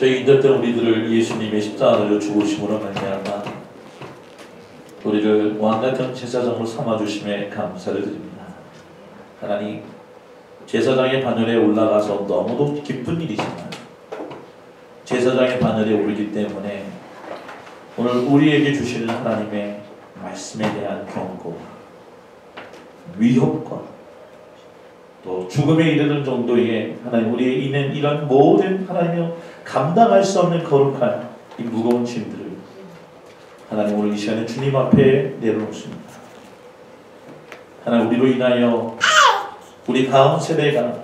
저희 인자된 우리들을 예수님의 십자가로 죽으심으로 말미암아 우리를 왕같은 제사장으로 삼아주심에 감사를 드립니다. 하나님, 제사장의 반열에 올라가서 너무도 기쁜 일이지만 제사장의 반열에 오르기 때문에 오늘 우리에게 주시는 하나님의 말씀에 대한 경고, 위협과 또 죽음에 이르는 정도의 하나님 우리의 있는 이런 모든 하나님의 감당할 수 없는 거룩한 이 무거운 짐들을 하나님 오늘 이 시간에 주님 앞에 내려놓습니다. 하나님, 우리로 인하여 우리 다음 세대가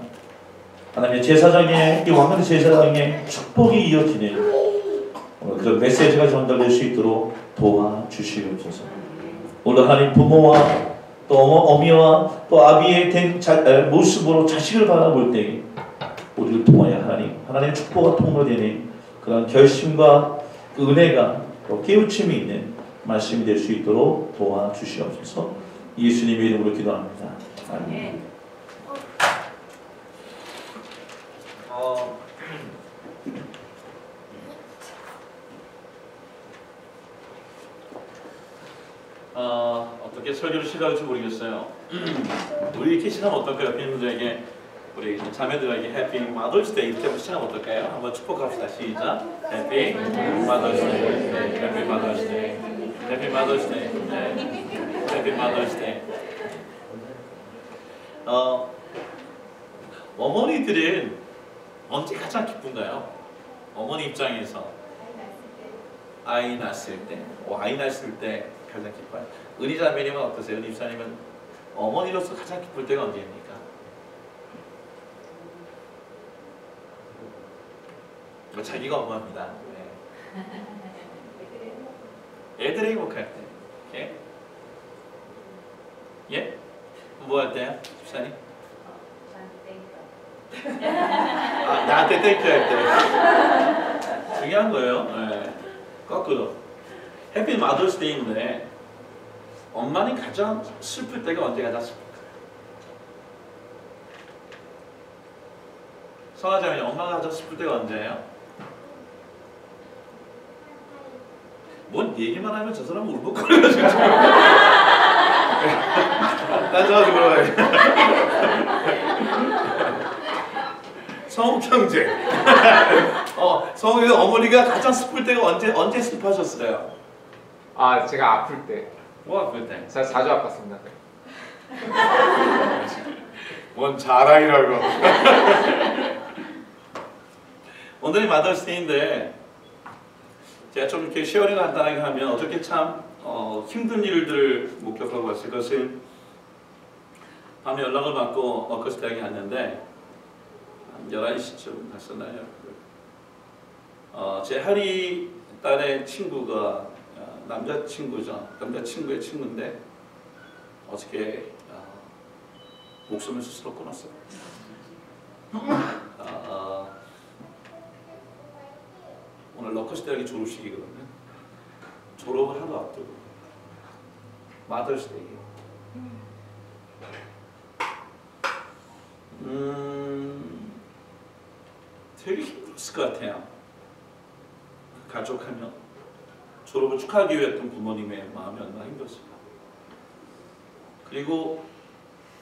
하나님의 제사장의 이 왕의 제사장의 축복이 이어지는 그런 메시지가 전달될 수 있도록 도와주시옵소서. 오늘 하나님 부모와 또 어미와 또 아비의 된 모습으로 자식을 바라볼 때 우리를 통하여 하나님의 축복과 통로되는 그런 결심과 그 은혜가 또 깨우침이 있는 말씀이 될 수 있도록 도와주시옵소서. 예수님의 이름으로 기도합니다. 아멘. 어떻게 설교를 시작할지 모르겠어요. 우리 이렇게 시작하면 어떨까요? 팬분들에게, 우리 자매들에게 해피 마더스 데이 이렇게 한번 시작하면 어떨까요? 한번 축복합시다. 시작. 해피 마더스 데이. 해피 마더스 데이. 해피 마더스 데이. 해피 마더스 데이. 어머니들은 언제 가장 기쁜가요? 어머니 입장에서 아이 낳았을 때, 아이 낳았을 때 가장 기뻐요. 은희자매님은 어떠세요? 은희자매님은 어머니로서 가장 기쁠 때가 언제입니까? 자기가 엄마입니다. 네. 애들이 행복할 때. 예? 예? 뭐 할 때요? 집사님? 나한테 땡큐 할 때. 중요한 거예요. 네. 거꾸로. 해피 마더스 데이인데 엄마는 가장 슬플 때가 언제 가장 슬플까? 성화자매님, 엄마가 가장 슬플 때가 언제예요? 뭔 얘기만 하면 저 사람은 울컥거려가지고 딴 사람한테 물어봐야겠다. 성경제. 성경에 어머니가 가장 슬플 때가 언제 슬퍼하셨어요? 제가 아플 때. 뭐 아플 때? 제가 자주 아팠습니다. 뭔 자랑이라고. 오늘이 마더스데이인데 제가 좀 이렇게 쉐어링 간단하게 하면 어저께 참 힘든 일들을 목격하고 왔을 것은, 밤에 연락을 받고 워커스 대학에 갔는데 한 11시쯤 갔었나요? 제 하리 딸의 친구가 남자친구의 친구인데 어저께 목숨을 스스로 끊었어요. 오늘 러커스 대학의 졸업식이거든요. 졸업을 하루 앞두고 마더스 데이. 되게 힘들었을 것 같아요. 가족하면 졸업을 축하하기 위해 했던 부모님의 마음이 얼마나 힘들었을까. 그리고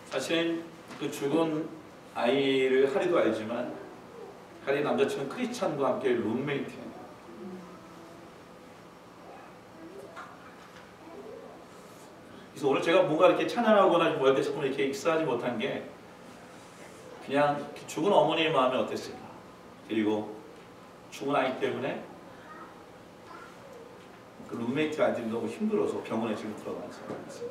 사실은 그 죽은 아이를 하리도 알지만 하리 남자친구 크리스찬과 함께 룸메이트예요. 그래서 오늘 제가 뭔가 이렇게 찬양하거나 뭐 이렇게 조금 이렇게 익사하지 못한 게 그냥 죽은 어머니의 마음이 어땠을까. 그리고 죽은 아이 때문에 그 룸메이트 아들이 너무 힘들어서 병원에 지금 들어간 상황이었어요.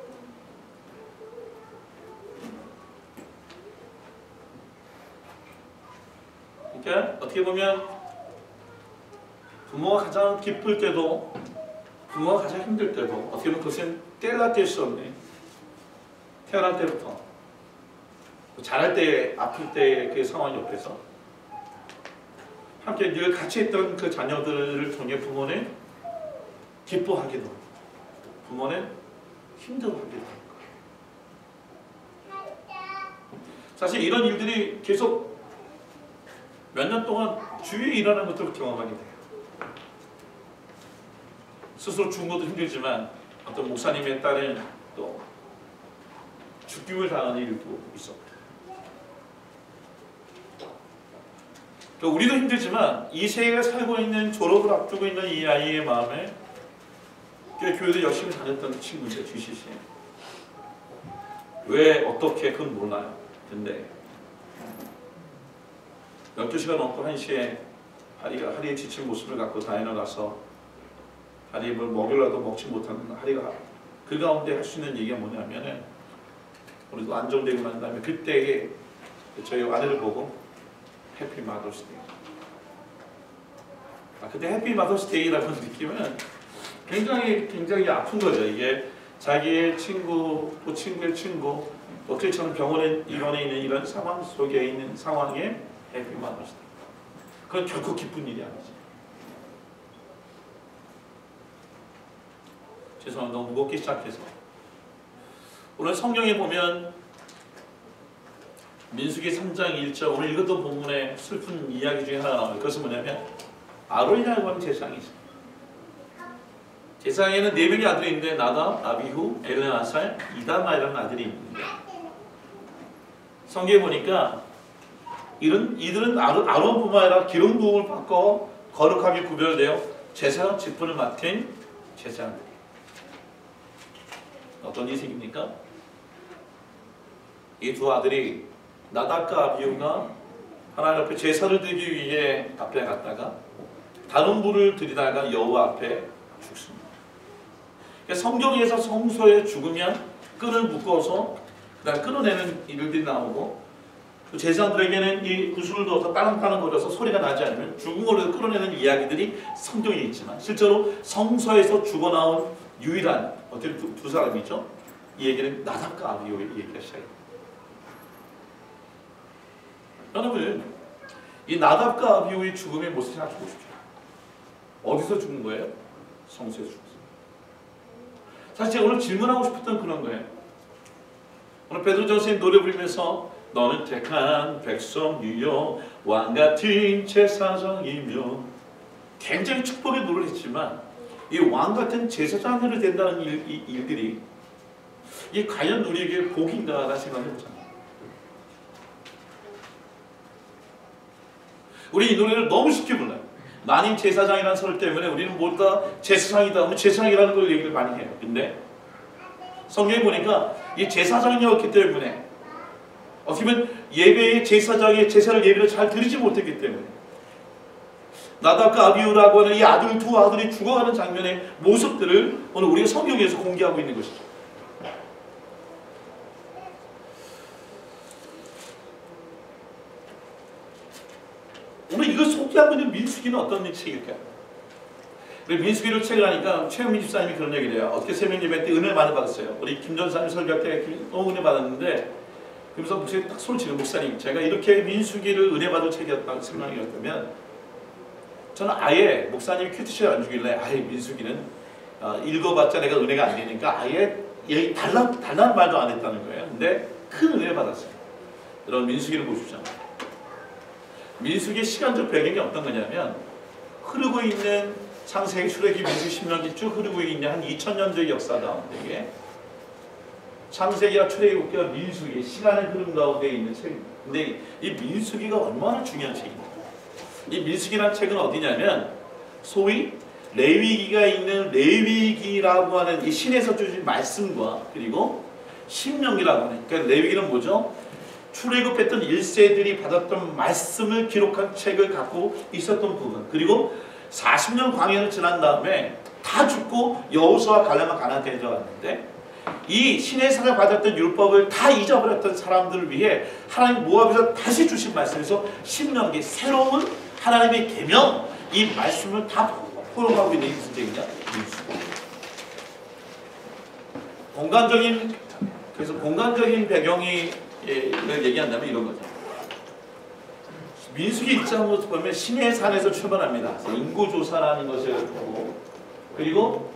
그러니까 어떻게 보면 부모가 가장 기쁠 때도, 부모가 가장 힘들 때도 어떻게 보면 그것은 뗄라 뗄 수 없네. 태어날 때부터 자랄 때, 아플 때 그 상황 옆에서 함께 늘 같이 했던 그 자녀들을 통해 부모는 기뻐하기도 하고 부모는 힘들어하기도 하고. 사실 이런 일들이 계속 몇 년 동안 주위에 일어나는 것들을 경험하게 돼요. 스스로 죽은 것도 힘들지만 어떤 목사님의 딸은 또 죽임을 당하는 일도 있었고, 또 우리도 힘들지만 이 세계에 살고 있는, 졸업을 앞두고 있는 이 아이의 마음에, 교회도 열심히 다녔던 친구인데 GCC 왜 어떻게 그건 몰라요. 근데 12시간 넘고 1시에 하리의 지친 모습을 갖고 다이너 가서 하리 뭘 먹이라도 먹지 못하는 하리가 그 가운데 할 수 있는 얘기가 뭐냐면은, 우리도 안정되고 난 다음에 그때에 저희 아내를 보고 해피 마더스데이, 그때 해피 마더스데이라고 느끼면 굉장히 아픈 거죠. 이게 자기의 친구, 또 친구의 친구, 또 그처럼 병원에 입원해 있는 이런 상황 속에 있는 상황에 해피 마더스데이. 그건 결코 기쁜 일이 아니지. 죄송합니다. 너무 무겁게 시작해서. 오늘 성경에 보면 민수기 3장 1절, 오늘 읽었던 본문의 슬픈 이야기 중에 하나가 나와요. 그것은 뭐냐면 아론이라고 하는 제사장이죠. 제사장에는 4명의 아들이 있는데 나답, 아비후, 엘레아살, 이다마이라는 아들이 있는데, 성경에 보니까 이들은 아론뿐만 아니라 기름 부음을 받고 거룩하게 구별되어 제사 직분을 맡은 제사장들. 어떤 일이 생깁니까? 이 두 아들이 나답과 아비후가 하나님 앞에 제사를 드리기 위해 앞에 갔다가 다른 불을 들이다가 여호와 앞에 죽습니다. 성경에서 성소에 죽으면 끈을 묶어서 그다음 끊어내는 일들이 나오고, 또 제사장들에게는 이 구슬을 넣어서 따릉따릉 거려서 소리가 나지 않으면 죽은 걸로 끌어내는 이야기들이 성경에 있지만, 실제로 성소에서 죽어나온 유일한 어떻게 두 사람이죠. 이 얘기는 나답과 아비후의 얘기가 시작입니다. 여러분, 이 나답과 아비후의 죽음의 모습을 생각해 보십시오. 어디서 죽은 거예요? 성소에서 죽었어요. 사실 제가 오늘 질문하고 싶었던 그런 거예요. 오늘 베드로 전서의 노래 부르면서 너는 택한 백성이요 왕같은 제사장이며, 굉장히 축복의 노래를 했지만 이 왕같은 제사장으로 된다는 일들이 이게 과연 우리에게 복인가라는 생각을 해보잖아요. 우리 이 노래를 너무 쉽게 불러요. 만인 제사장이라는 소리 때문에 우리는 모두 다 제사장이다 하면 제사장이라는 걸 얘기를 많이 해요. 근데 성경에 보니까 이 제사장이었기 때문에, 어떻게 보면 예배의 제사장의 제사를 예배를 잘 드리지 못했기 때문에 나답과 아비후라고 하는 이 두 아들이 죽어가는 장면의 모습들을 오늘 우리가 성경에서 공개하고 있는 것이죠. 오늘 이걸 소개하고 있는 민수기는 어떤 책일까요? 우리 민수기를 책을 하니까 최영민 집사님이 그런 얘기를 해요. 어떻게 새벽 예배 때 은혜를 많이 받았어요. 우리 김전사님 설교할 때 너무 은혜 받았는데, 그러면서 목사님 딱 손을 치는, 목사님 제가 이렇게 민수기를 은혜 받을 책이었다고 생각이었다면 저는 아예 목사님이 큐티시를 안 주길래 아예 민수기는 읽어봤자 내가 은혜가 안 되니까 아예 달라는 말도 안 했다는 거예요. 근데 큰 은혜를 받았어요. 여러분, 민수기를 보십시오. 민수기의 시간적 배경이 어떤 거냐면, 흐르고 있는 창세기, 출애굽기, 민수기, 신명기 쭉 흐르고 있는 한 2000년도의 역사 가운데 창세기와 출애굽기와 민수기, 시간의 흐름 가운데 있는 책입니다. 근데 이 민수기가 얼마나 중요한 책입니까? 이 민수기라는 책은 어디냐면, 소위 레위기가 있는 레위기라고 하는 이 신에서 주신 말씀과, 그리고 신명기라고 하는, 그러니까 레위기는 뭐죠? 출애굽했던 1세들이 받았던 말씀을 기록한 책을 갖고 있었던 부분, 그리고 40년 광야를 지난 다음에 다 죽고 여호수아 갈렙만 가나안 땅에 들어갔는데, 이 신의 상을 받았던 율법을 다 잊어버렸던 사람들을 위해 하나님 모압에서 다시 주신 말씀에서 신명기, 새로운 하나님의 계명, 이 말씀을 다 포용하고 있는 이 무슨 책이냐? 공간적인 배경이 얘기한다면 이런 거죠. 민수기 1장부터 보면 신의 산에서 출발합니다. 인구조사라는 것을 보고, 그리고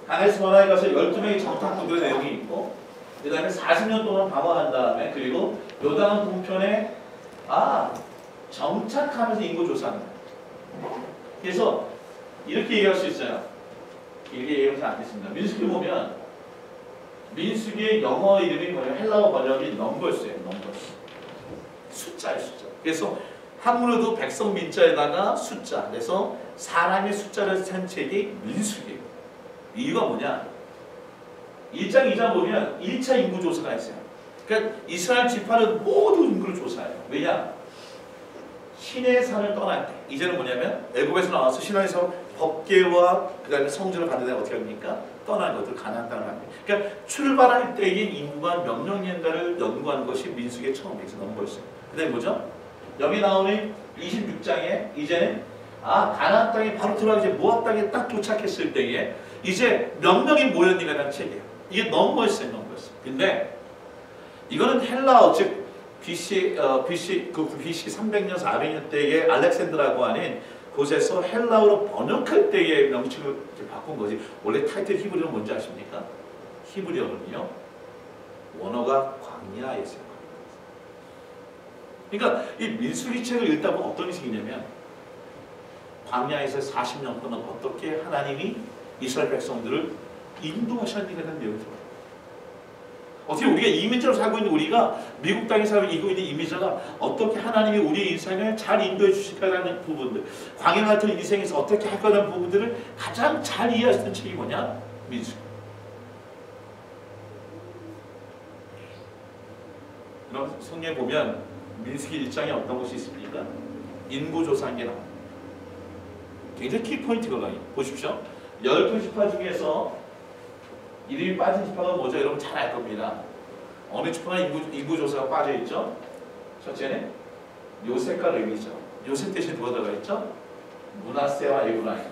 가나안 원하에 가서 12명이 정탐꾼들의 내용이 있고, 그 다음에 40년 동안 방황한 다음에, 그리고 요단 동편에 정착하면서 인구조사합니다. 그래서 이렇게 얘기할 수 있어요. 이렇게 얘기하면 안 됐습니다. 민수기 보면 민수기의 영어 이름이 뭐예요? 헬라어 번역이 넘버스예요. 넘버스. 숫자예요, 숫자. 그래서 한문으로도 백성 민자에다가 숫자. 그래서 사람의 숫자를 센 책이 민수기예요. 이유가 뭐냐? 1장, 2장 보면 1차 인구 조사가 있어요. 그러니까 이스라엘 지파는 모두 인구를 조사해요. 왜냐? 신의 산을 떠날 때 이제는 뭐냐면 애굽에서 나와서 신앙에서 법계와 그 다음에 성전을 받는 데 어떻게 합니까? 떠난 것들 가나안 땅을 합니다. 그러니까 출발할 때의 인구가 몇 명인가를 연구하는 것이 민수기의 처음에서 넘버였어요. 그 다음에 뭐죠? 여기 나오는 26장에 이제는 가나안 땅에 바로 들어가기 전에 모압 땅에 딱 도착했을 때에 이제 몇 명이 모였는가라는 책이에요. 이게 넘버였어요. 넘버였어요. 근데 이거는 헬라어 즉 BC 300년 400년 때의 알렉산더라고 하는 곳에서 헬라어로 번역할 때의 명칭을 바꾼 거지. 원래 타이틀 히브리어는 뭔지 아십니까? 히브리어는요 원어가 광야에서요. 그러니까 이 민수기 책을 읽다 보면 어떤 식이냐면 광야에서 40년 동안 어떻게 하나님이 이스라엘 백성들을 인도하셨는가라는 내용이 들어요. 어떻게 우리가 이민자로 살고 있는 우리가 미국 땅에 살고 있는 이민자가 어떻게 하나님이 우리의 인생을 잘 인도해 주실까라는 부분들, 광야 같은 인생에서 어떻게 할 거라는 부분들을 가장 잘 이해하시는 책이 뭐냐? 민수기. 그럼 성경에 보면 민수기 1장에 어떤 것이 있습니까? 인구조사한 게 나옵니다. 굉장히 키포인트가 나요. 보십시오. 12지파 중에서 이름이 빠진 지파가 뭐죠? 여러분 잘 알 겁니다. 어느 지파가 인구조사가 빠져있죠? 첫째는 요셉과 레위죠. 요셉 대신 누가 들어가 있죠? 므낫세와 에브라임.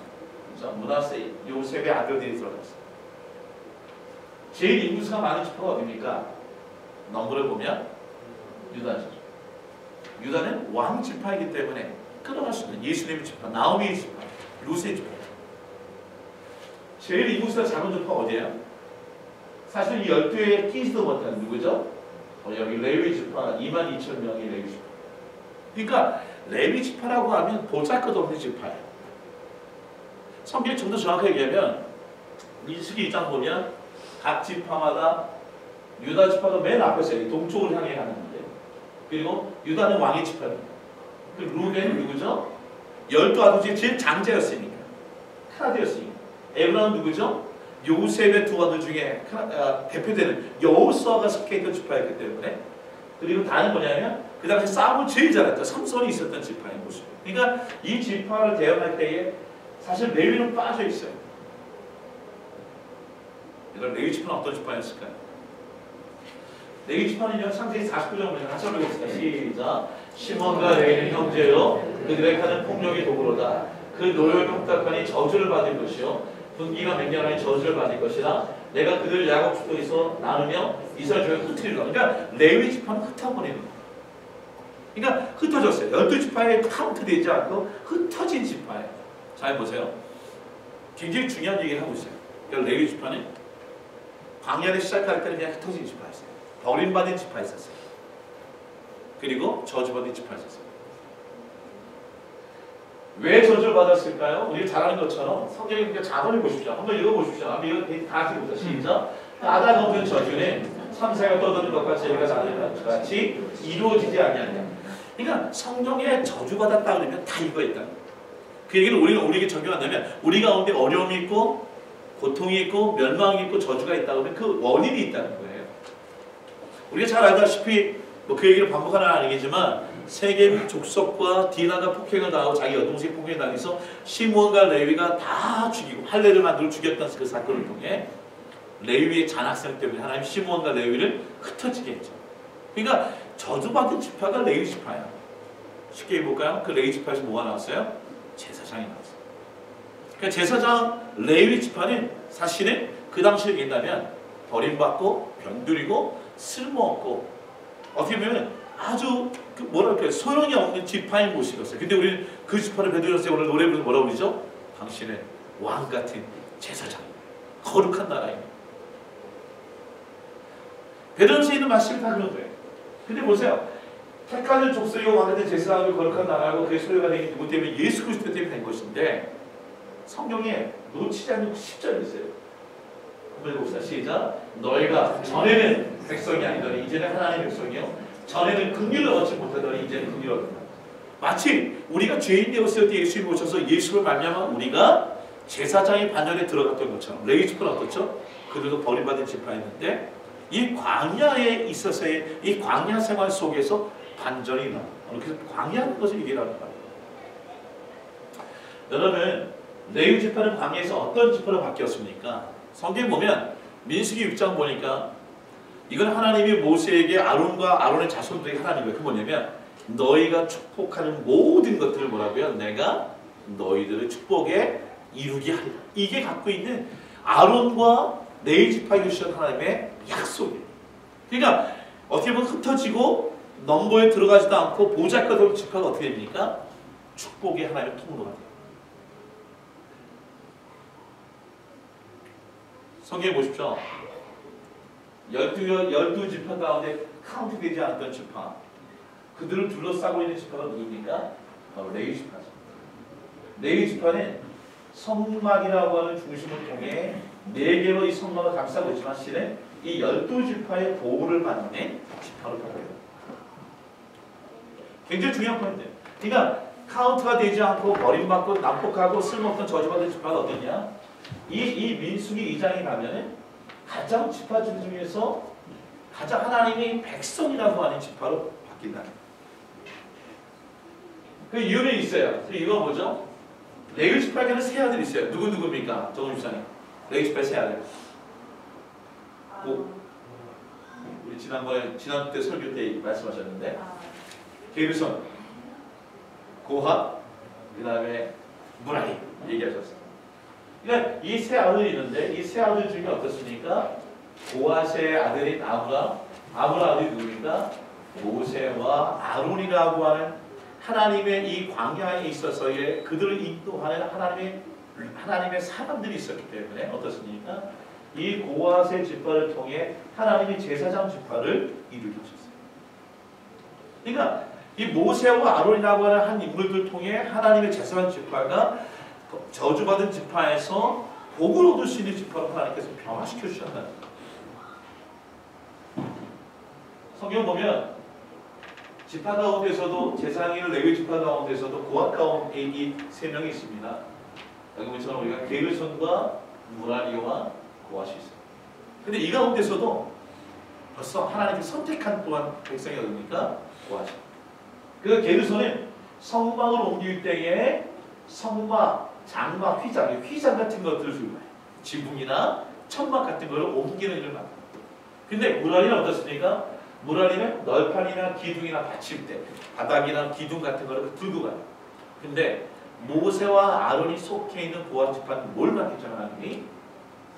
그렇죠? 므낫세, 요셉의 아들들이 들어가 있어요. 제일 인구수가 많은 지파가 어디입니까? 넘버를 보면 유다죠. 유다는 왕 지파이기 때문에 끌어갈 수 있는 예수님의 지파, 나오미의 지파, 루스의 지파. 제일 인구수가 작은 지파 어디예요? 사실 이 12에 끼지도 못한 누구죠? 여기 레위 지파 22,000명이 레위 지파. 그러니까 레위 지파라고 하면 보잘것없는 지파예요. 성경이 좀 더 정확하게 얘기하면 민수기 2장 보면 각 지파마다 유다 지파가 맨 앞에서 동쪽을 향해 가는 건데, 그리고 유다는 왕의 지파입니다. 그 루벤은 누구죠? 12아들 중에 제일 장자였으니까, 큰아들이었으니까. 에브라임은 누구죠? 요셉의 두 아들 중에 대표되는 여호수아가 속해있던 지파였기 때문에. 그리고 다른 뭐냐면 그 당시 싸움을 제일 잘했던 삼손이 있었던 지파의 모습. 그러니까 이 지파를 대응할 때에 사실 레위는 빠져 있어요. 그러니까 레위 지파는 어떤 지파였을까요? 레위 지파는요, 창세기 49장 보면 같이 읽어봅시다. 시작. 시몬과 레위는 형제요, 그들의 칼은 폭력의 도구로다. 그 노역의 협탁하니 저주를 받을 것이요, 분기가 맹렬하니 저주를 받을 것이라. 내가 그들 야곱 수도에서 나누며 이스라엘 족에 흩으리라. 그러니까 레위 지파는 흩어버리는 거예요. 그러니까 흩어졌어요. 12지파에 카운트되지 않고 흩어진 지파예요. 잘 보세요. 굉장히 중요한 얘기를 하고 있어요. 그러니까 레위 지파는 광야를 시작할 때는 그냥 흩어진 지파였어요. 버림받은 지파였었어요. 그리고 저주받은 지파였었어요. 왜 저주를 받았을까요? 우리가 잘 아는 것처럼 성경에 자본을 보십시오. 한번 읽어보십시오. 한번 이거 다 같이 보자. 시작. 아담 없는 저주는 참새가 떠드는 것과 재미가 나는 것 같이 이루어지지 아니하냐. 그러니까 성경에 저주받았다 그러면 다 이거 있다. 그 얘기를 우리에게 적용한다면 우리 가운데 어려움이 있고 고통이 있고 멸망이 있고 저주가 있다 그러면 그 원인이 있다는 거예요. 우리가 잘 알다시피 그 얘기를 반복하는 아니겠지만 세겜 족속과 디나가 폭행을 당하고 자기 여동생이 폭행을 당해서 시므온과 레위가 다 죽이고 할례를 만들어 죽였던 그 사건을 통해 레위의 잔악성 때문에 하나님 시므온과 레위를 흩어지게 했죠. 그러니까 저주받은 지파가 레위 지파야. 쉽게 해볼까요? 그 레위 지파에서 뭐가 나왔어요? 제사장이 나왔어요. 그러니까 제사장 레위 지파는 사실은 그 당시에 얘기한다면 버림받고 병들이고 쓸모없고 어떻게 보면 아주 뭐랄까요, 소용이 없는 지파의 모습이었어요. 근데 우리는 그 지파를 베드로서 오늘 노래 부르는 뭐라고 그러죠? 당신은 왕 같은 제사장, 거룩한 나라입니다. 베드로서에 있는 말씀이 다 그런 거예요. 근데 보세요. 택하는 족속이고 왕들의 제사장을 거룩한 나라고 그의 소유가 된 게 누구 때문에? 예수 그리스도 때문에 된 것인데 성경에 놓치지 않는 10절이 있어요. 한번 읽어봅시다. 시작. 너희가 전에는 백성이 아니더니 이제는 하나님의 백성이요 전에는 긍휼을 얻지 못하더니 이제는 긍휼을 얻는다. 마치 우리가 죄인 되었을 때 예수님을 오셔서 예수를 말미암아 우리가 제사장의 반열에 들어갔던 것처럼 레위 지파는 어떻죠? 그들도 버림받은 지파였는데 이 광야에 있어서의 이 광야 생활 속에서 반전이 일어나. 그래서 광야라는 것을 얘기하는 거예요. 여러분 레위 지파는 광야에서 어떤 지파로 바뀌었습니까? 성경 보면 민수기 6장 보니까 이건 하나님이 모세에게 아론과 아론의 자손들에게 하나님이 그 뭐냐면 너희가 축복하는 모든 것들을 뭐라고요? 내가 너희들의 축복에 이루게 하리라. 이게 갖고 있는 아론과 레위 지파에게 주신 하나님의 약속이에요. 그러니까 어떻게 보면 흩어지고 넘버에 들어가지도 않고 보잘것없는 지파가 어떻게 됩니까? 축복의 하나님의 통로가 돼요. 성경에 보십시오. 12지파 가운데 카운트되지 않았던 지파, 그들을 둘러싸고 있는 지파가 누굽니까? 바로 레위 지파죠. 레위 지파는 성막이라고 하는 중심을 통해 4개로 이 성막을 감싸고 있지만 실은 이 12지파의 보호를 받는 지파로 바뀌어요. 굉장히 중요한 포인트예요. 그러니까 카운트가 되지 않고 버림받고 난폭하고 쓸모없던 저주받은 지파가 어디냐? 이 민수기 2장에 가면은 가장 지파들 중에서 가장 하나님이 백성이라고 하는 지파로 바뀐다. 그 이유는 있어요. 그 이유가 뭐죠? 레위 지파에게는 세 아들이 있어요. 누구입니까? 정훈 집사님. 레위 지파의 세 아들. 우리 지난 때 설교 때 말씀하셨는데 게르손, 고핫, 그 다음에 무라리 얘기하셨어요. 그러니까 이 세 아들이 있는데 이 세 아들 중에 어떻습니까? 고핫의 아들인 아브람 아들이 누구입니까? 모세와 아론이라고 하는 하나님의 이 광야에 있어서의 그들을 인도하는 하나님의 사람들이 있었기 때문에 어떻습니까? 이 고핫의 지파를 통해 하나님이 제사장 지파를 이루게 하셨어요. 그러니까 이 모세와 아론이라고 하는 한 인물들 통해 하나님의 제사장 지파가 저주받은 지파에서 복을 얻을 수 있는 지파로 하나님께서 변화시켜 주셨다는 거예요. 성경 보면 지파 가운데서도 제사장인 레위 지파 가운데서도 고핫 가운데 이 세 명이 있습니다. 여기 보면 우리가 게르손과 무라리와 고핫이 있어요. 근데 이 가운데서도 벌써 하나님이 선택한 또한 백성이 어딥니까? 고핫이. 그 게르손은 성막을 옮길 때에 성막, 장막, 휘장 같은 것들을 주고 지붕이나 천막 같은 것을 옮기는 일을 맡아요. 근데 무라리는 어떻습니까? 무라리는 널판이나 기둥이나 받침대, 바닥이나 기둥 같은 거를 들고 가요. 근데 모세와 아론이 속해 있는 고핫 지파는 뭘 맡겼죠? 하나님이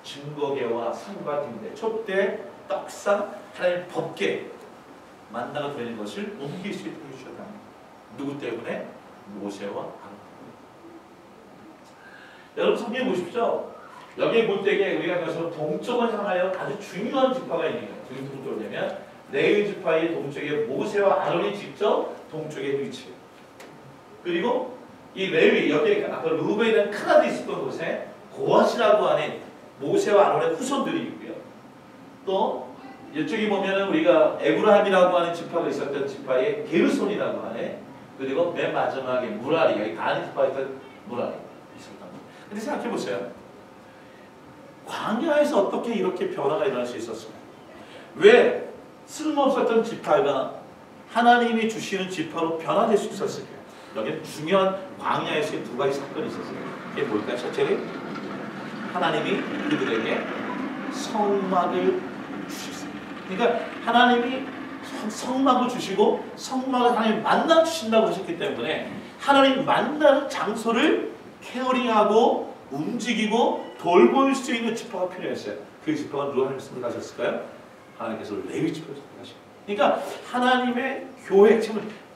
증거계와 상과 등대, 촛대, 떡상, 하나님 법계 만나가 되는 것을 옮길 수 있도록 해주셨다. 누구 때문에? 모세와 아론. 여러분 성경 보십시오. 여기에 볼 때에 우리가 가서 동쪽을 향하여 아주 중요한 지파가 있는 거예요. 동쪽으로 되면 레위 지파의 동쪽에 모세와 아론이 직접 동쪽에 위치해요. 그리고 이 레위 여기에 아까 루벤이라는 큰 아들이 있었던 곳에 고핫이라고 하는 모세와 아론의 후손들이 있고요. 또 이쪽에 보면은 우리가 에브라임이라고 하는 지파가 있었던 지파에 게르손이라고 하는, 그리고 맨 마지막에 무라리, 여기 다른 지파에 있던 무라리 있었던 거예요. 근데 생각해 보세요. 광야에서 어떻게 이렇게 변화가 일어날 수 있었을까요? 왜 쓸모없었던 지파가 하나님이 주시는 지파로 변화될 수 있었을까요? 여기는 중요한 광야에서의 두 가지 사건이 있었어요. 그게 뭘까요? 첫째는 하나님이 그들에게 성막을 주셨어요. 그러니까 하나님이 성막을 주시고 성막을 하나님 만나 주신다고 하셨기 때문에 하나님 만나는 장소를 케어링하고 움직이고 돌볼 수 있는 지파가 필요했어요. 그 지파가 누가 하나님 선택하셨을까요? 하나님께서 레위 지파를 선택하셨어요. 그러니까 하나님의 교회,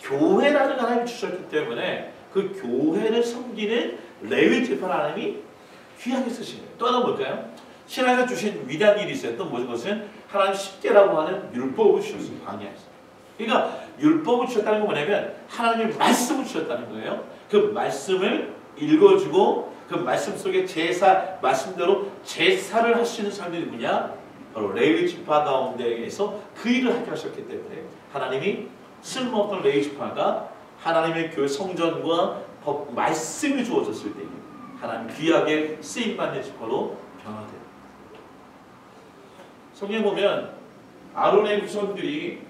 교회라는 하나님이 주셨기 때문에 그 교회를 섬기는 레위 지파를 하나님이 귀하게 쓰신 거예요. 또 하나 뭘까요? 신앙에서 주신 위대한 일이 있어요. 또 무슨 것은 하나님 십계라고 하는 율법을 주셨어요. 광야에서. 그러니까 율법을 주셨다는 건 뭐냐면 하나님의 말씀을 주셨다는 거예요. 그 말씀을 읽어주고 그 말씀 속에 제사 말씀대로 제사를 할 수 있는 사람들이 누구냐? 바로 레위 지파 가운데에서 그 일을 하게 하셨기 때문에 하나님이 쓸모없던 레위 지파가 하나님의 교회 성전과 법 말씀이 주어졌을 때 하나님 귀하게 쓰임받는 지파로 변화돼요. 성경에 보면 아론의 후손들이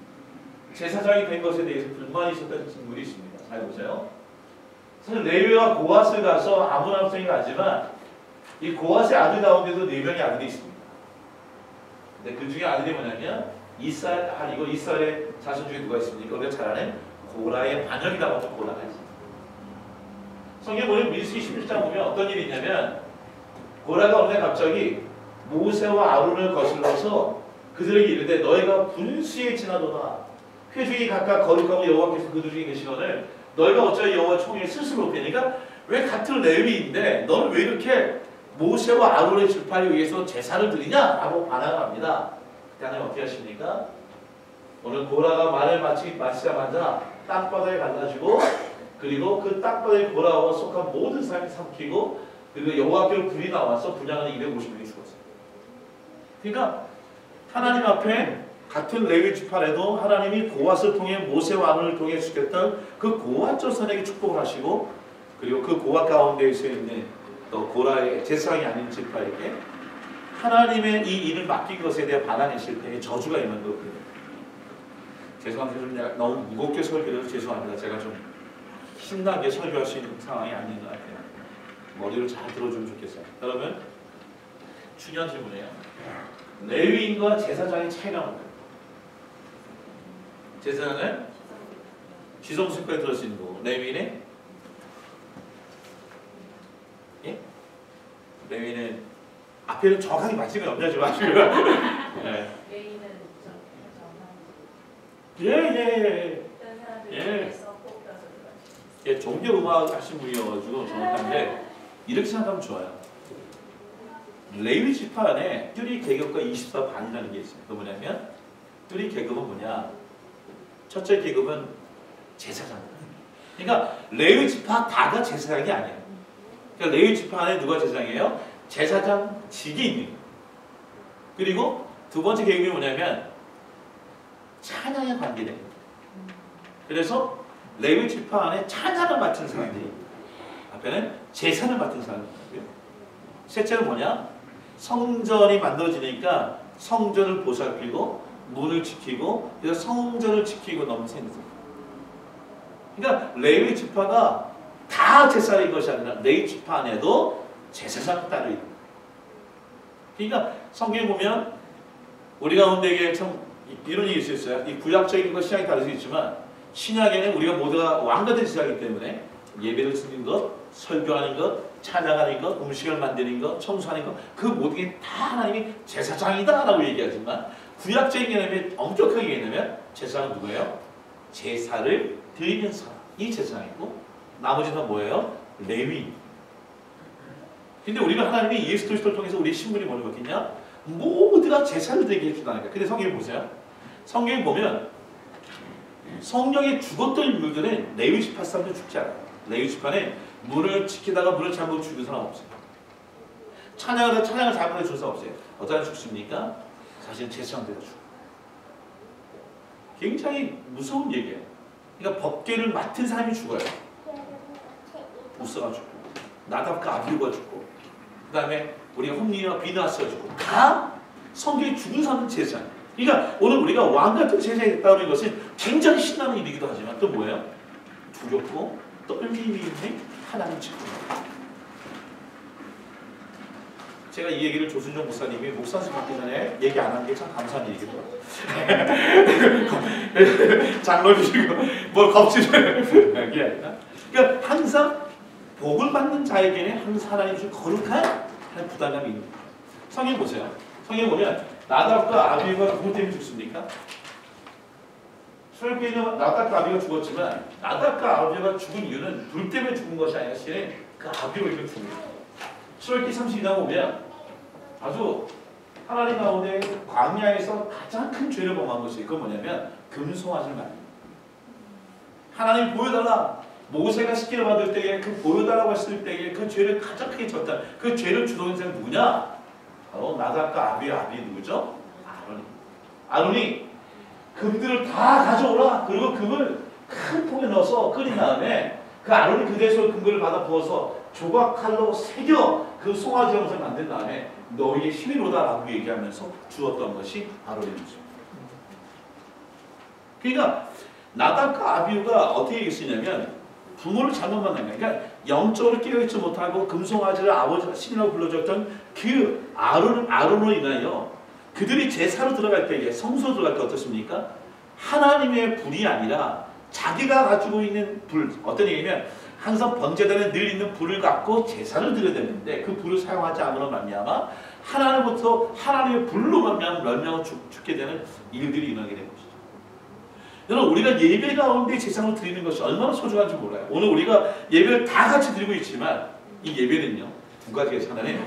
제사장이 된 것에 대해서 불만이 있었던 친구들이 있습니다. 잘 보세요. 사실 레위와 고핫을 가서 아몬 함성이 가지만 이 고핫의 아들 가운데도 4명의 아들이 있습니다. 근데 그 중에 아들이 뭐냐면 이스라엘의 자손 중에 누가 있습니까? 우리가 잘 아는 고라의 반역이라고 하는 고라가 있습니다. 성경 보면 민수기 16장 보면 어떤 일이 있냐면 고라가 어느 날 갑자기 모세와 아론을 거슬러서 그들에게 이르되 너희가 분수에 지나도다 회중이 각각 거룩하고 여호와께서 그들 중에 계시거늘 너희가 어찌하여 여호와 총회에 스스로 높이니까 왜 같은 레위인데 너는 왜 이렇게 모세와 아론의 지파에 의해서 제사를 드리냐라고 반항합니다. 그때 하나님 어떻게 하십니까? 오늘 고라가 말을 마치자마자 땅바닥에 갈라지고 그리고 그 땅바닥에 고라와 속한 모든 사람이 삼키고 그리고 여호와께로 불이 나와서 분양하는 250명이 죽었어요. 그러니까 하나님 앞에 같은 레위 지파라도 하나님이 고핫을 통해 모세와 아론을 통해 주셨던 그 고핫 조선에게 축복을 하시고 그리고 그 고핫 가운데 있는 또 고라의 제사장이 아닌 지파에게 하나님의 이 일을 맡긴 것에 대해 반항했을 때 저주가 임한 거거든요. 죄송합니다. 좀 너무 무겁게 설교해서 죄송합니다. 제가 좀 신나게 설교할 수 있는 상황이 아닌 것 같아요. 머리를 잘 들어주면 좋겠어요. 여러분 중요한 질문이에요. 레위인과 제사장의 차이가 뭐예요? 제사장은 지성수까지 들을 수 있는 거고 레위인은 예? 레위인은 앞에는 정확하게 말씀을 염려하지 마시고 예. 레위인은 예, 종교음악 하신 분이어가지고 정확한데 이렇게 생각하면 좋아요. 레위 지파 안에 뚜리 계급과 24반이라는 게 있어요. 그 뭐냐면 뚜리 계급은 뭐냐? 첫째 계급은 제사장. 그러니까 레위 지파 다가 제사장이 아니에요. 그러니까 레위 지파 안에 누가 제사장이에요? 제사장 직이 있는 거예요. 그리고 두 번째 계급이 뭐냐면 찬양에 관계된 거예요. 그래서 레위 지파 안에 찬양을 맡은 사람들이 앞에는 제사를 맡은 사람들이고요. 셋째는 뭐냐? 성전이 만들어지니까 성전을 보살피고 문을 지키고 그래서 성전을 지키고 넘치는 거예요. 그러니까 레위 지파가 다 제사인 것이 아니라 레위 지파 안에도 제사장 따로 있는 거예요. 그러니까 성경에 보면 우리 가운데에 참 이런 얘기 있어요. 이 구약적인 것 신약이 다를 수 있지만 신약에는 우리가 모두가 왕같은 제사이기 때문에 예배를 드리는 것, 설교하는 것, 찬양하는 것, 음식을 만드는 것, 청소하는 것 그 모든 게 다 하나님이 제사장이다 라고 얘기하지만 구약적인 개념에 엄격하게 얘기하면 제사장은 누구예요? 제사를 드리는 사람이 제사장이고 나머지는 뭐예요? 레위. 근데 우리가 하나님이 예수 그리스도를 통해서 우리의 신분이 뭐를 받겠냐? 모두가 제사를 드리게 해준다니까. 근데 성경에 보세요. 성경에 보면 성경에 죽었던 인물들은 레위 지파 사람들 죽지 않아요. 레위 지파는 문을 지키다가 문을 잘못 죽은 사람 없어요. 찬양을 잘못해 준 사람 없어요. 어떤 사람 죽습니까? 사실 제사장대가 죽어요. 굉장히 무서운 얘기예요. 그러니까 법궤를 맡은 사람이 죽어요. 우스가 죽고 나답과 아비후가 죽고 그 다음에 우리가 홈리와 비나스가 죽고 다 성경에 죽은 사람은 제사장. 그러니까 오늘 우리가 왕같은 제사장이 됐다는 것은 굉장히 신나는 일이기도 하지만 또 뭐예요? 두렵고 떨림이 있는 하나님 직분. 제가 이 얘기를 조순종 목사님이 목사님 받기 전에 얘기 안 한 게 참 감사한 일이기도 하고 장로 주시고 뭘 겁주는 게 아니라 그러니까 항상 복을 받는 자에게는 항상 하나님 주신 거룩한 부담감이 있는 거예요. 성경 보세요. 성경 보면 나답과 아비후가 누구 때문에 죽습니까? 출애굽기에는 나답과 아비가 죽었지만 나답과 아비가 죽은 이유는 불 때문에 죽은 것이 아니라 실은 그 아비로 이렇게 죽은 거예요. 출애굽기 32장 보면 아주 하나님 가운데 광야에서 가장 큰 죄를 범한 것이 그건 뭐냐면 금송아지를 만든 거예요. 하나님 보여달라. 모세가 시키를 받을 때에 그 보여달라고 했을 때에 그 죄를 가장 크게 졌다. 그 죄를 주도한 사람이 누구냐? 바로 나답과 아비 누구죠? 아론이 금들을 다 가져오라. 그리고 금을 큰 통에 넣어서 끓인 다음에 그 아론이 그 대에서 금을 받아 부어서 조각칼로 새겨 그 송아지 형상을 만든 다음에 너희의 힘이로다라고 얘기하면서 주었던 것이 아론의 모습. 그러니까 나답과 아비후가 어떻게 얘기했냐면 부모를 잘못 만난 거예요. 그러니까 영적으로 깨어있지 못하고 금송아지를 아버지가 신이라고 불러줬던 그 아론으로 인하여 그들이 제사로 들어갈 때에 성소로 들어갈 때 어떻습니까? 하나님의 불이 아니라 자기가 가지고 있는 불, 어떤 얘기냐면 항상 번제단에 늘 있는 불을 갖고 제사를 드려야 되는데 그 불을 사용하지 않으로 말미암아 하나님부터 하나님의 불로 말미암아 멸망을 죽게 되는 일들이 일어나게 된 것이죠. 여러분 우리가 예배 가운데 제사를 드리는 것이 얼마나 소중한지 몰라요. 오늘 우리가 예배를 다 같이 드리고 있지만 이 예배는요 두 가지가 하나는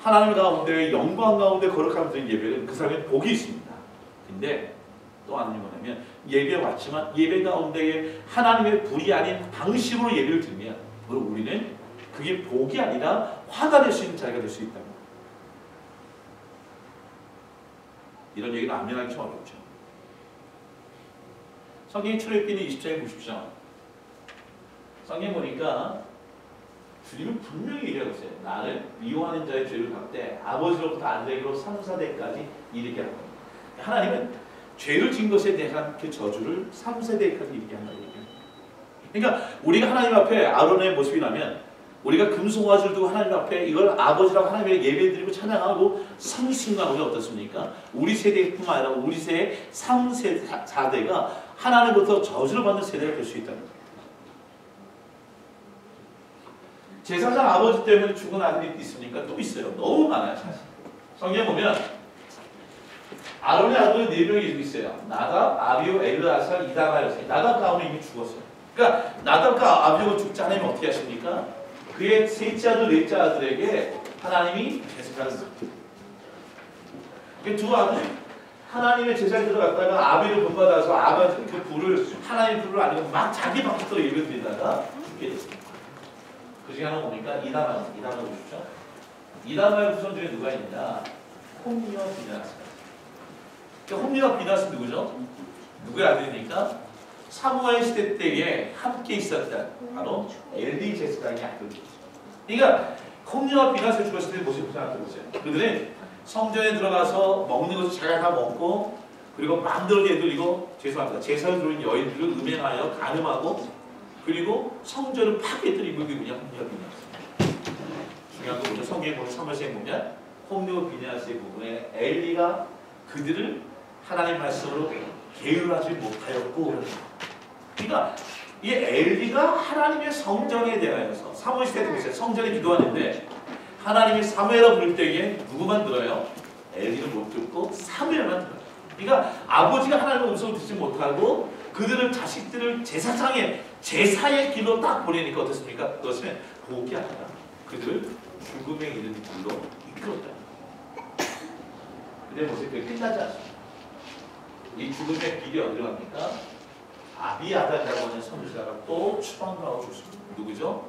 하나님 가운데 영광 가운데 거룩함을 드리는 예배는 그 사람의 복이 있습니다. 근데 또 하나님 뭐냐면 예배 왔지만 예배 가운데에 하나님의 불이 아닌 방식으로 예배를 드리면 우리는 그게 복이 아니라 화가 될 수 있는 자리가 될 수 있다. 이런 얘기는 암면하기 좀 어렵죠. 성경 출애굽기는 20장에 보십시오. 성경 보니까 주님은 분명히 얘기하고 있어요. 나를 미워하는 자의 죄를 갚을 때 아버지로부터 아들에게로 3, 4대까지 이르게 할 겁니다. 하나님은 죄를 지은 것에 대한 그 저주를 3, 4대까지 이르게 한다고 얘기합니다. 그러니까 우리가 하나님 앞에 아론의 모습이라면 우리가 금송아지를 두고 하나님 앞에 이걸 아버지라고 하나님의 예배드리고 찬양하고 성신하고 어떻습니까? 우리 세대뿐만 아니라 우리 세대 3, 4대가 하나님부터 저주를 받는 세대가 될 수 있다는 거예요. 제사장 아버지 때문에 죽은 아들이 있습니까? 또 있어요. 너무 많아요. 사실. 성경 보면 아론의 아들이 4명이 있어요. 나답, 아비후, 엘르아살, 이다마였어요. 나답 가운데 이미 죽었어요. 그러니까 나답과 아비후가 죽지 않으면 어떻게 하십니까? 그의 셋째 아들, 넷째 아들에게 하나님이 제사장을 맡깁니다. 두 아들 하나님의 제사에 들어갔다가 아비를 본받아서 아버지 그 불을 하나님의 불을 아니고 막 자기 방식대로 예배드리다가 죽게 됐습니다. 그 중에 하나 뭡니까? 이다마 보십시오. 이다마의 후손 중에 누가 있느냐? 홈리와 비나스. 홈리와 비나스 누구죠? 누구의 아들입니까? 사무엘 시대 때에 함께 있었던 바로 엘리 제사장의 아들이죠. 그러니까 홈리와 비나스가 죽었을 때 모습을 생각해보세요. 그들은 성전에 들어가서 먹는 것을 자기가 다 먹고 그리고 마음대로 내돌리고 죄송합니다. 제사를 드리는 여인들을 음행하여 간음하고 그리고 성전을 파괴했던 인물이 뭐냐? 홈리와 비냐스. 중요한 거 보죠. 성경에 보면 사무엘서에 보면 홈리와 비냐스의 부분에 엘리가 그들을 하나님 말씀으로 게으르하지 못하였고 그러니까 이 엘리가 하나님의 성전에 대하여서 사무엘 시대 때 보세요. 성전에 기도하는데 하나님이 사무엘을 부를 때에 누구만 들어요? 엘리는 못 듣고 사무엘만 들어요. 그러니까 아버지가 하나님의 음성을 듣지 못하고 그들은 자식들을 제사의 길로 딱 보내니까 어떻습니까? 그것은 복이 아니라 그들을 죽음에 이르는 길로 이끌었다. 근데 보세요. 그게 끝나지 않습니다. 이 죽음의 길이 어디로 갑니까? 아비아달이라고 하는 선지자가 또 추방하고 죽습니다. 누구죠?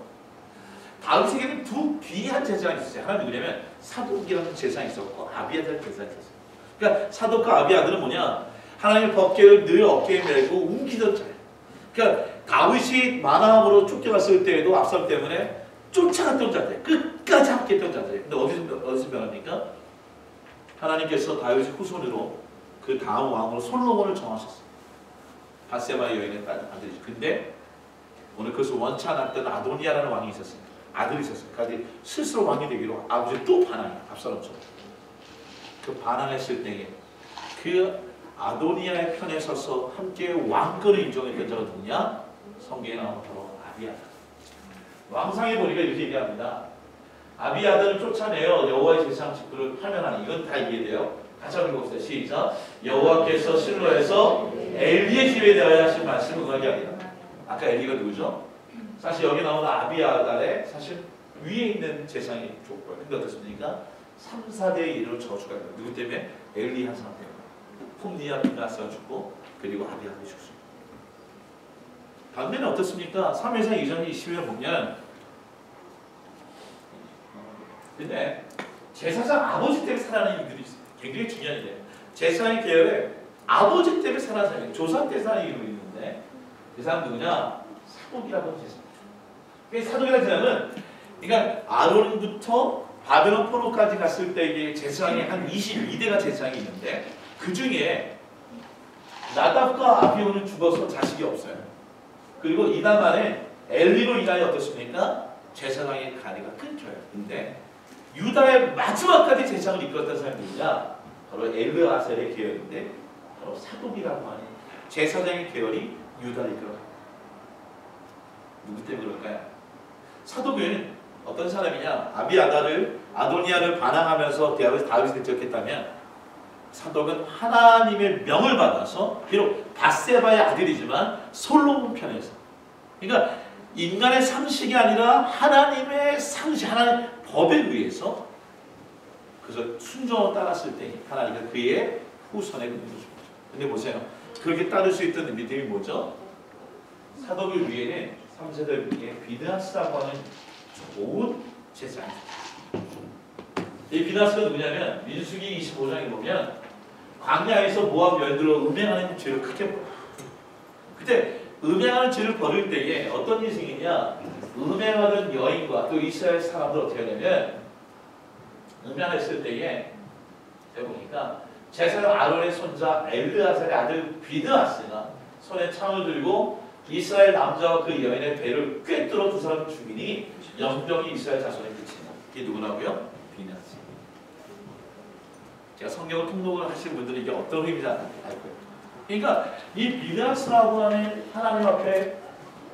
다음 세계는 두 귀한 제사장이 있었어요. 하나 누구냐면 사독이라는 제사장이 있었고 아비아달 제사장이 있었어요. 그러니까 사독과 아비아달은 뭐냐? 하나님의 법궤를 늘 어깨에 메고 옮기던 자예요. 그러니까 다윗이 마나함으로 쫓겨갔을 때에도 압살롬 때문에 쫓아갔던 자들, 끝까지 함께했던 자들. 근데 어디서 변합니까? 하나님께서 다윗의 후손으로 그 다음 왕으로 솔로몬을 정하셨어요. 바세바의 여인의 아들이죠. 근데 오늘 그것을 원치 않았던 아도니아라는 왕이 있었습니다. 아들이 있었어요. 그까지 스스로 왕이 되기로 아버지 또 반항해요. 압살롬처럼. 그 반항했을 때에 그 아도니아의 편에 서서 함께 왕권을 인정했던 자가 누구냐? 성경에 나오는 바로 아비아달. 왕상에 보니까 이렇게 얘기합니다. 아비아달을 쫓아내어 여호와의 제사장 직분을 파면하니 이건 다 이해돼요. 같이 한번 읽어보세요. 시작. 여호와께서 실로에서 엘리의 집에 대하여 하신 말씀을 응하게 하리라. 아까 엘리가 누구죠? 사실 여기 나오는 아비아달의 사실 위에 있는 제사장이 족보예요. 근데 어떻습니까? 3, 4대 1로 저주가 있다. 누구 때문에? 엘리 한 사람 때문에. 홈니아 비나스가 죽고 그리고 아비아가 죽습니다. 반면에 어떻습니까? 3회상 이전 20회 보면 근데 제사장 아버지 때문에 살아나는 이들이 있어요. 굉장히 중요한 일이에요. 제사장의 계열에 아버지 때문에 살아나는 사람이 조상 때 살아나는 이들이 있는데 그 사람 누구냐? 사독이라고 하는 제사장. 사독이라는 사람은 그러니까 아론부터 바벨론 포로까지 갔을 때의 제사장이 한 22대가 제사장이 있는데 그 중에 나답과 아비오는 죽어서 자식이 없어요. 그리고 이단 안에 엘리로 인하여 어떻습니까? 제사장의 가리가 끊겨요. 근데 유다의 마지막까지 제사장을 이끌었던 사람이 누구냐? 바로 엘르아셀의 계열인데 바로 사독이라고 하는 제사장의 계열이 유다를 이끌어요. 누구 때문에 그럴까요? 사독은 어떤 사람이냐? 아도니아를 반항하면서 다윗을 대적했다면 사독은 하나님의 명을 받아서 비록 밧세바의 아들이지만 솔로몬 편에서 그러니까 인간의 상식이 아니라 하나님의 상식, 하나님의 법에 의해서 그래서 순종을 따랐을 때 하나님은 그의 후손에 믿는 거죠. 근데 보세요. 그렇게 따를 수 있던 믿음이 뭐죠? 사독을 위에는 3세대 중에 비드하스라고 하는 좋은 제사장입니다. 이 비드하스가 누구냐면 민수기 25장에 보면 광야에서 모압 열들어 음행하는 죄를 크게 벌어요. 그때 음행하는 죄를 벌일 때에 어떤 일이 생기냐? 음행하던 여인과 또 이스라엘 사람들 어떻게 하냐면 음행했을 때에 해보니까 제사장 아론의 손자 엘르아살의 아들 비드하스가 손에 창을 들고 이스라엘 남자와 그 여인의 배를 꿰뚫어 두 사람을 죽이니 영병이 이스라엘 자손에 그친다. 이게 누구라고요? 비드하스. 제가 성경을 통독을 하시는 분들이 이게 어떤 의미인지 알 거예요. 그러니까 이 비드하스라고 하는 하나님 앞에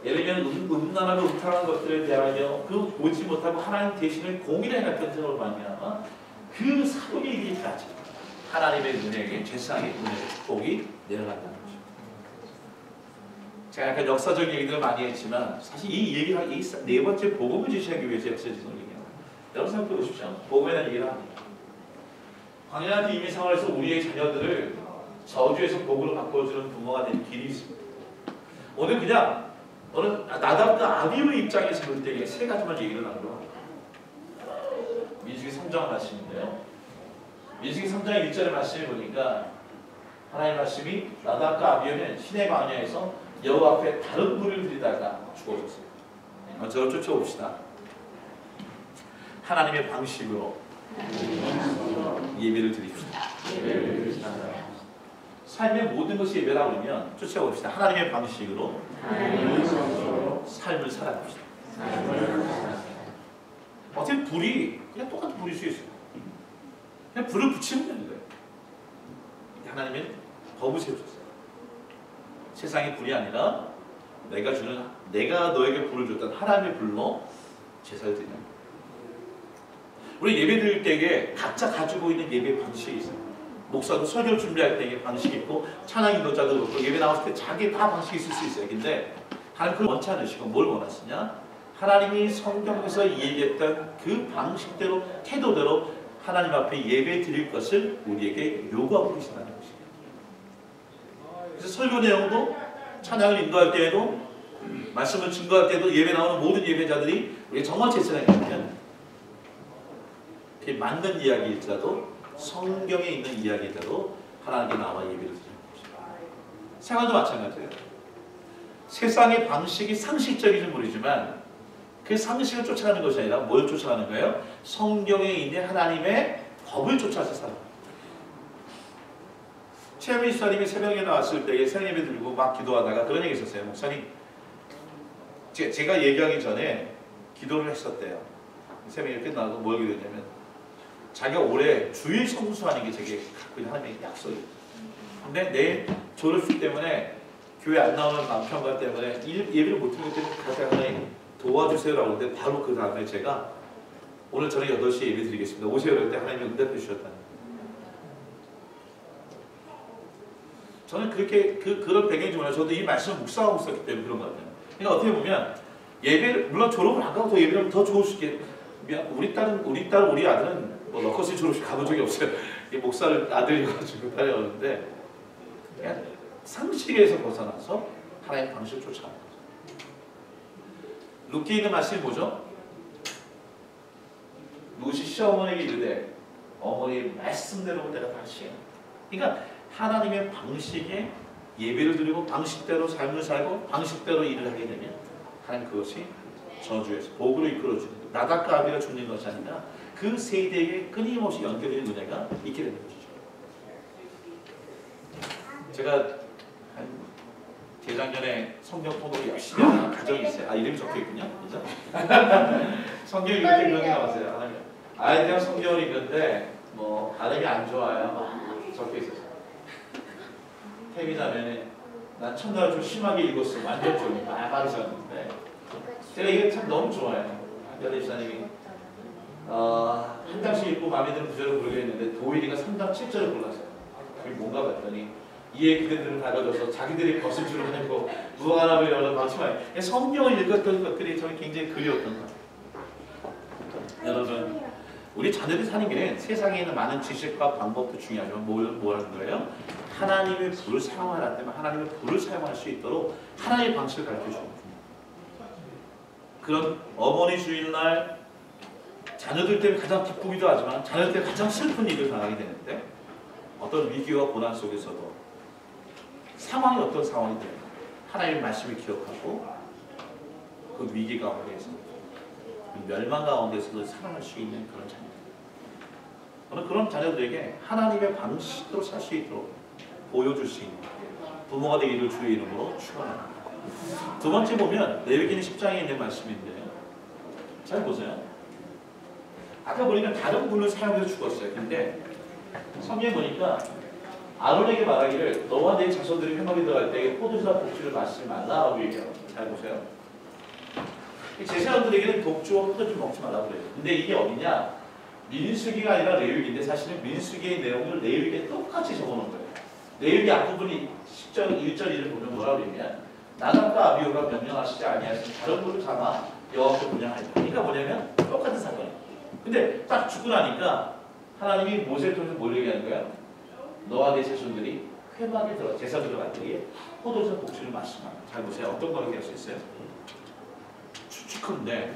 예를 들면 음란하고 음탕한 것들에 대하여 그 보지 못하고 하나님 대신에 공의를 해놨던 생각을 말미암아 그 사독의 일이 가지 하나님의 은혜에 제사장의 은혜의 축복이 내려간다는 거죠. 제가 약간 역사적인 얘기들을 많이 했지만 사실 이 얘기가 이 네 번째 복음을 제시하기 위해서 역사적인 얘기예요. 여러분 생각해 보십시오. 복음에 대한 얘기를 합니다. 광야한 이미 생활에서 우리의 자녀들을 저주에서 복으로 바꿔주는 부모가 되는 길이 있습니다. 오늘 그냥 나답과 아비우의 입장에서 볼 때 세 가지만 얘기를 나누려고 합니다. 민수기 3장 말씀인데요. 민수기 3장 1절의 말씀을 보니까 하나님의 말씀이 나답과 아비우는 시내 광야에서 여호와 앞에 다른 불을 들이다가 죽어졌어요. 저를 쫓아봅시다. 하나님의 방식으로 예배를 드립시다. 삶의 모든 것이 예배라고 그러면 쫓아봅시다. 하나님의 방식으로 삶을 살아갑시다. 어떻게 불이 그냥 똑같은 불일 수 있어요. 그냥 불을 붙이면 되는 거예요. 하나님은 법을 세우셨어요. 세상의 불이 아니라 내가 너에게 불을 줬던 하나님의 불로 제사를 드리는 거예요. 우리 예배 드릴 때에 각자 가지고 있는 예배 방식이 있어요. 목사도 설교를 준비할 때에 방식이 있고 찬양 인도자도 그렇고 예배 나왔을 때 자기 다 방식이 있을 수 있어요. 근데 하나님 그걸 원치 않으시고 뭘 원하시냐? 하나님이 성경에서 얘기했던 그 방식대로 태도대로 하나님 앞에 예배 드릴 것을 우리에게 요구하고 계신다는 것이에요. 그래서 설교 내용도 찬양을 인도할 때에도 말씀을 증거할 때도 예배 나오는 모든 예배자들이 우리 정말 제사장이면 맞는 이야기일지라도 성경에 있는 이야기대로 하나님께 나와 예배를 드리는 것입니다. 생활도 마찬가지예요. 세상의 방식이 상식적인지 모르지만 그 상식을 쫓아가는 것이 아니라 뭘 쫓아가는 거예요? 성경에 있는 하나님의 법을 쫓아서 살아요. 최현민 수사님이 새벽에 나왔을 때에 새벽 예배 드리고 막 기도하다가 그런 얘기 있었어요. 목사님, 제가 얘기하기 전에 기도를 했었대요. 새벽 예배 끝나고 뭘 기도했냐면 자기가 올해 주일 성수하는 게 되게 갖고 있는 하나님의 약속이에요. 근데 내일 졸업식 때문에 교회 안 나오는 남편과 때문에 예배를 못 드리기 때문에 가서 하나님 도와주세요라고 하는데 바로 그 다음에 제가 오늘 저녁 8시에 예배 드리겠습니다. 오세요. 그럴 때 하나님이 응답해 주셨다는 거예요. 저는 그렇게 그런 배경이 좀 저도 이 말씀을 묵상하고 있었기 때문에 그런 것 같아요. 그러니까 어떻게 보면 예배를 물론 졸업을 안 가고 더 예배를 더 좋을 수 있게 우리 우리 아들은 뭐 러커스 졸업식 가본 적이 없어요. 이 목사를 아들이가지고 따라오는데 그냥 상식에서 벗어나서 하나님의 방식을 쫓아가는 거죠. 루키에 있는 말씀이 뭐죠? 롯이 시어머니에게 이르되 어머니의 말씀대로 내가 다시. 그러니까 하나님의 방식에 예배를 드리고 방식대로 삶을 살고 방식대로 일을 하게 되면 하나님 그것이 저주에서 복으로 이끌어주는 나답과 아비가 죽는 것이 아니라 그 세대에 끊임없이 연결되는 은혜가 있게 되는 것이죠. 제가 한 재작년에 성경 통독을 열심히 하는 가정이 있어요. 아, 이름이 적혀있군요. 그죠? 성경 읽을 때 그런 게 나왔어요. 아이들이랑 성경을 읽는데 뭐 발음이 안 좋아요. 막 적혀있었어요. 태미자매는 난 첫날 좀 심하게 읽었어. 완전 좀 빠르셨는데 제가 이게 참 너무 좋아요. 한겨레 집사님이 한 장씩 읽고 마음에 드는 구절을 고르겠는데 도일이가 3장 7절을 골랐어요. 그게 뭔가 봤더니 이에 그들을 다뤄져서 자기들이 벗을 줄을 알고 무한함을 열어 방치마요. 성경을 읽었던 것들이 저는 굉장히 그리웠던 것 같아요. 여러분, 우리 자녀들이 사는 길에 세상에 있는 많은 지식과 방법도 중요하지만 뭘 하는 거예요? 하나님의 불을 사용하라 때문에 하나님의 불을 사용할 수 있도록 하나님의 방식을 가르쳐주는 거예요. 그런 어머니 주일날 자녀들 때문에 가장 기쁘기도 하지만 자녀들 때문에 가장 슬픈 일을 당하게 되는데 어떤 위기와 고난 속에서도 상황이 어떤 상황이 되면 하나님의 말씀을 기억하고 그 위기 가운데서 그 멸망 가운데서도 살아날 수 있는 그런 자녀들. 저는 그런 자녀들에게 하나님의 방식으로 살 수 있도록 보여줄 수 있는 부모가 되기를 주의 이름으로 축원합니다. 두 번째 보면 레위기는 10장에 있는 말씀인데요. 잘 보세요. 아까 보니까 다른 불을 사용해서 죽었어요. 근데 성경에 보니까 아론에게 말하기를 너와 내 자손들이 회막에 들어갈 때 포도주와 독주를 마시지 말라라고 얘기해요. 잘 보세요. 제사장들에게는 독주와 포도주 먹지 말라고 그래요. 근데 이게 어디냐? 민수기가 아니라 레위기인데 사실은 민수기의 내용을 레위기에 똑같이 적어놓은 거예요. 레위기 앞부분이 10절 1절 1을 보면 뭐라고 그러냐면 나답과 아비후가 명령하시지 아니하시니 다른 불을 삼아 여호와께 분향하리라. 그러니까 뭐냐면 똑같은 사건이에요. 근데 딱 죽고 나니까 하나님이 모세를 통해서 뭘 얘기하는 거야? 너와 내 자손들이 회막에 들어 제사 들어갈 때에 포도주와 독주를 마시면 잘 보세요. 어떤 걸 얘기할 수 있어요? 추측컨대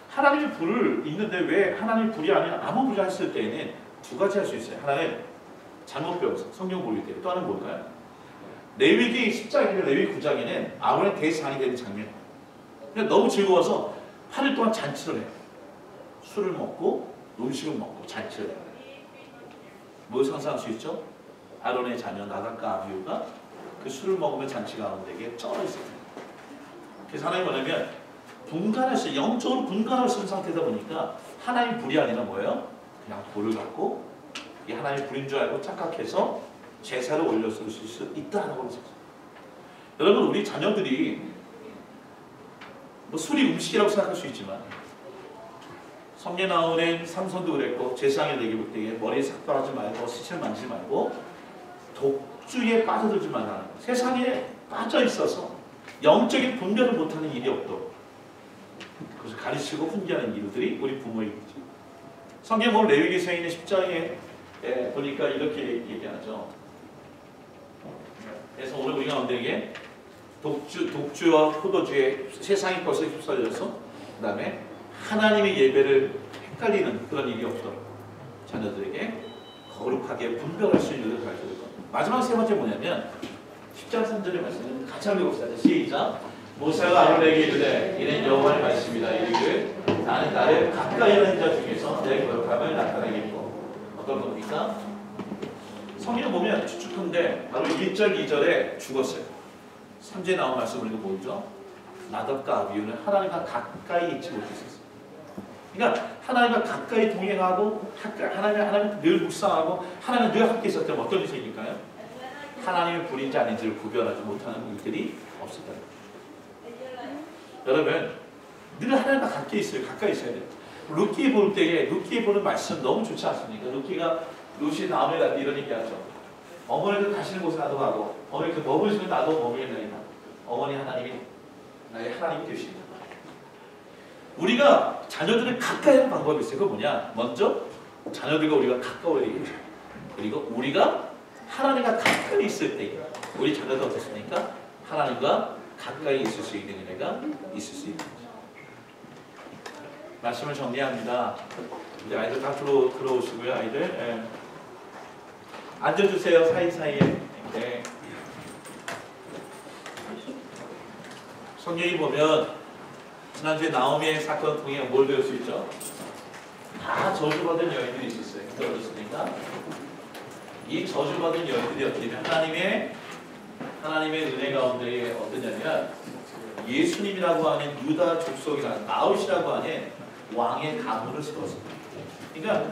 하나님의 불을 있는데 왜 하나님의 불이 아니라 아무 불이 했을 때에는 두 가지 할 수 있어요. 하나는 잘못 배워서 성경 모를 때 또 하나는 뭘까요? 레위기 10장이나 레위기 9장에는 아론의 대상이 되는 장면. 근데 너무 즐거워서 8일 동안 잔치를 해요. 술을 먹고 음식을 먹고 잔치를 해요. 뭘 상상할 수 있죠? 아론의 자녀 나답과 아비후가 그 술을 먹으면 잔치 가운데에 쩔어 있어요. 그래서 하나님 뭐냐면 분간할 수, 영적으로 분간할 수 있는 상태다 보니까 하나님 불이 아니라 뭐예요? 그냥 돌을 갖고 이게 하나님 불인 줄 알고 착각해서 제사를 올렸을 수 있다는 걸 생각해요. 여러분, 우리 자녀들이 뭐 술이 음식이라고 생각할 수 있지만 성경 나오는 삼손도 그랬고 제사장의 내기 볼 때에 머리에 삭발하지 말고 시체를 만지지 말고 독주에 빠져들지 말라는 거예요. 세상에 빠져 있어서 영적인 분별을 못하는 일이 없도록 그것을 가르치고 훈계하는 일들이 우리 부모의 일이죠. 성경 오늘 레위기서에 있는 10장에 보니까 이렇게 얘기하죠. 그래서 오늘 우리 가운데에게 독주와 포도주에 세상의 것을 휩쓸려서 그 다음에 하나님의 예배를 헷갈리는 그런 일이 없도록 자녀들에게 거룩하게 분별할 수 있는 일을 가르쳐줄 겁니다. 마지막 세 번째 뭐냐면 10장 3절의 말씀은 같이 한번 읽읍시다. 시작. 모세가 아론에게 이르되 이는 여호와의 말씀이다. 이르기를 나는 나를 가까이 하는 자 중에서 내 거룩함을 나타내겠고. 어떤 겁니까? 성경 보면 추측한데 바로 1절 2절에 죽었어요. 3절에 나온 말씀을 이거 뭐죠? 나답과 아비후는 하나님과 가까이 있지 못했었어요. 그러니까 하나님과 가까이 동행하고 하나님 늘 묵상하고 하나님 늘 함께 있었다면 어떤 일이 생길까요? 하나님의 불인지 아닌지를 구별하지 못하는 일들이 없었다. 여러분, 늘 하나님과 가까이 있어요. 가까이 있어야 돼요. 루키 볼 때에 루키 보는 말씀 너무 좋지 않습니까? 루키가 루시 나무에 갔다 이런 얘기 하죠. 어머니도 가시는 곳에 나도 가고 어머니 그 머무시면 나도 머물겠나이다. 어머니 하나님이 나의 하나님이 되십니다. 우리가 자녀들을 가까이 하는 방법이 있어요. 그거 뭐냐? 먼저 자녀들과 우리가 가까워야 되겠죠. 그리고 우리가 하나님과 가까이 있을 때 우리 자녀들 어떻습니까? 하나님과 가까이 있을 수 있는 은혜가 있을 수 있는 거죠. 말씀을 정리합니다. 이제 아이들 다 들어오시고요. 아이들 예. 앉아주세요. 사이사이에. 네. 성경이 보면 지난주에 나오미의 사건 통해 뭘 배울 수 있죠? 다 저주받은 여인들이 있었어요. 근데 어떻습니까? 이 저주받은 여인들이 어떻게 되면 하나님의 은혜 가운데 어떠냐면 예수님이라고 하는 유다 족속이라는 나웃이라고 하는 왕의 가문을 세웠습니다. 그러니까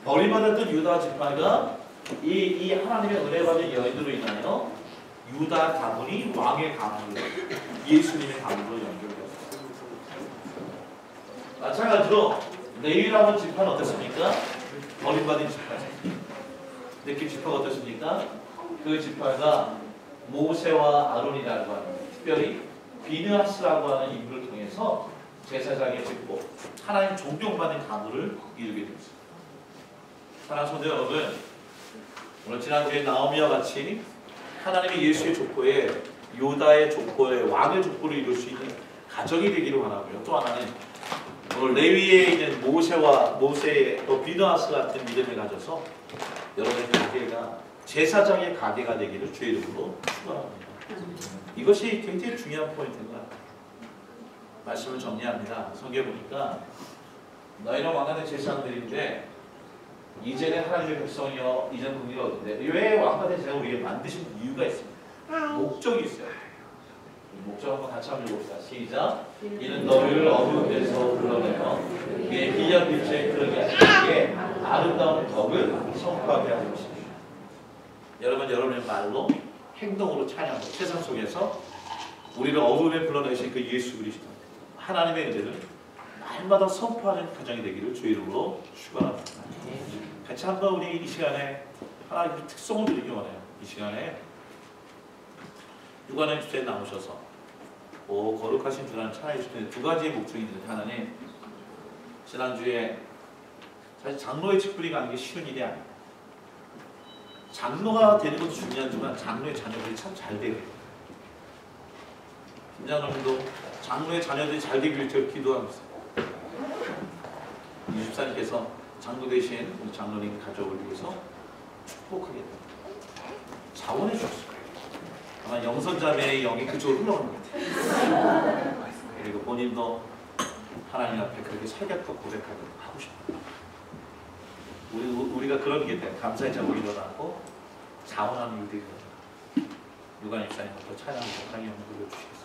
버림받았던 유다 지파가 이 하나님의 은혜 받은 여인으로 인하여 유다 가문이 왕의 가문으로 예수님의 가문으로 연결되었습니다. 마찬가지로 레위라는 지파는 어떻습니까? 버림받은 지파죠. 근데 그 지파가 어떻습니까? 그 지파가 모세와 아론이라고 하는 특별히 비느하스라고 하는 인물을 통해서 제사장의 직보, 하나님 존경받는 가문을 이루게 되었습니다. 사랑하는 성도 여러분, 오늘 지난주에 나오미와 같이 하나님의 예수의 족보에 유다의 족보에 왕의 족보를 이룰 수 있는 가정이 되기를 원하고요. 또 하나는 오늘 레위에 있는 모세의 또 비느하스 같은 믿음을 가져서 여러분의 가게가 제사장의 가게가 되기를 주의 이름으로 축원합니다. 이것이 굉장히 중요한 포인트인 것 같아요. 말씀을 정리합니다. 성경에 보니까 너희는 왕관의 제사장들인데 이제는 하나님의 백성이여 이제는 국리가 어딘데 왜 왕관의 제사장을 우리에게 만드신 이유가 있습니다. 목적이 있어요. 목적 한번 같이 한번 읽어봅시다. 시작. 이는 너희를 어두운 데서 불러내어 그의 비전 빛에 그러게 하시기에 아름다운 덕을 선포하게 하는 것입니다. 여러분의 말로 행동으로 찬양하고 세상 속에서 우리를 어둠에 불러내신 그 예수 그리스도 하나님의 은혜를 날마다 선포하는 가정이 되기를 주의 이름으로 축원합니다. 같이 한번 우리 이 시간에 하나님의 특성을 드리기 원해요. 이 시간에 육안의 주제에 나오셔서 거룩하신 주라는 찬양해 주시는 두 가지의 목적이 있는데 하나님 지난주에 사실 장로의 직분이 가는 게 쉬운 일이 아니에요. 장로가 되는 것도 중요하지만 장로의 자녀들이 참 잘 돼요. 김장로님도 장로의 자녀들이 잘 되기를 제가 기도하고 있어요. 이 집사님께서 장로 대신 우리 장로님 가족을 위해서 축복하겠다. 자원해 주셨어요. 아마 영선자매의 영이 그쪽으로 흘러오는 것 같아요. 그리고 본인도 하나님 앞에 그렇게 살겠고 고백하고 하고 싶어요. 우리가 그런 게 돼. 감사의 자국이 일어나고 자원하는 일들이 일어나요. 유관 입사님부터 찬양을 강의 한번 불러주시겠습니다.